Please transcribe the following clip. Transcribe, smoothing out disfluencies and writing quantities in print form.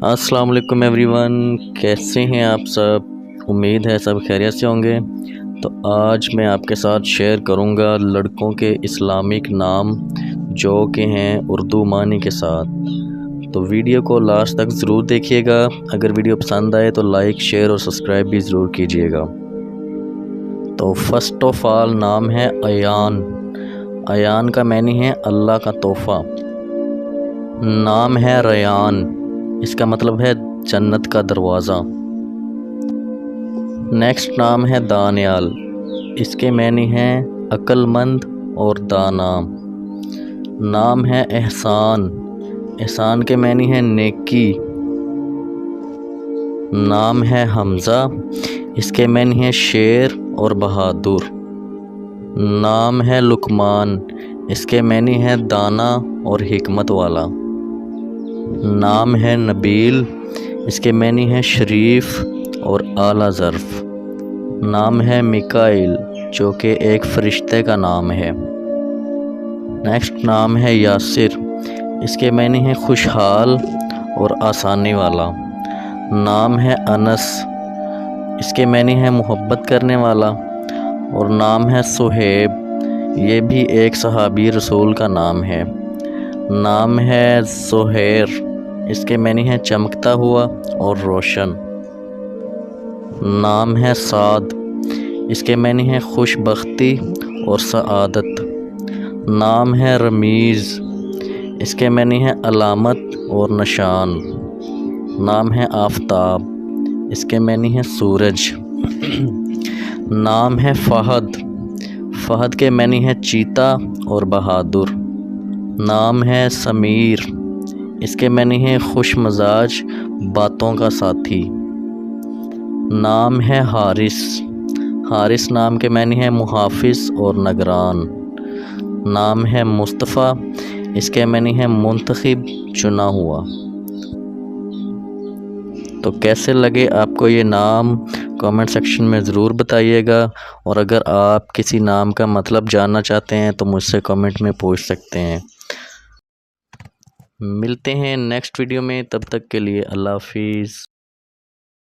السلام علیکم every one, کیسے ہیں آپ سب؟ امید ہے سب خیریت سے ہوں گے۔ تو آج میں آپ کے ساتھ شیئر کروں گا لڑکوں کے اسلامک نام جو کہ ہیں اردو معنی کے ساتھ۔ تو ویڈیو کو لاسٹ تک ضرور دیکھیے گا۔ اگر ویڈیو پسند آئے تو لائک، شیئر اور سبسکرائب بھی ضرور کیجیے گا۔ تو فرسٹ آف آل نام ہے ایان۔ ایان کا معنی ہے اللہ کا تحفہ۔ نام ہے ریان، اس کا مطلب ہے جنت کا دروازہ۔ نیکسٹ نام ہے دانیال، اس کے معنی ہیں عقل مند اور دانا۔ نام ہے احسان، احسان کے معنی ہے نیکی۔ نام ہے حمزہ، اس کے معنی ہے شیر اور بہادر۔ نام ہے لقمان، اس کے معنی ہے دانا اور حکمت والا۔ نام ہے نبیل، اس کے معنی ہے شریف اور اعلیٰ ظرف۔ نام ہے میکائیل، جو کہ ایک فرشتے کا نام ہے۔ نیکسٹ نام ہے یاسر، اس کے معنی ہے خوشحال اور آسانی والا۔ نام ہے انس، اس کے معنی ہے محبت کرنے والا۔ اور نام ہے صہیب، یہ بھی ایک صحابی رسول کا نام ہے۔ نام ہے زہیر، اس کے معنی ہے چمکتا ہوا اور روشن۔ نام ہے سعد، اس کے معنی ہے خوش بختی اور سعادت۔ نام ہے رمیز، اس کے معنی ہے علامت اور نشان۔ نام ہے آفتاب، اس کے معنی ہے سورج۔ نام ہے فہد، فہد کے معنی ہے چیتا اور بہادر۔ نام ہے سمیر، اس کے معنی ہے خوش مزاج باتوں کا ساتھی۔ نام ہے حارث، حارث نام کے معنی ہے محافظ اور نگران۔ نام ہے مصطفیٰ، اس کے معنی ہے منتخب، چنا ہوا۔ تو کیسے لگے آپ کو یہ نام کامنٹ سیکشن میں ضرور بتائیے گا، اور اگر آپ کسی نام کا مطلب جاننا چاہتے ہیں تو مجھ سے کامنٹ میں پوچھ سکتے ہیں۔ ملتے ہیں نیکسٹ ویڈیو میں، تب تک کے لیے اللہ حافظ۔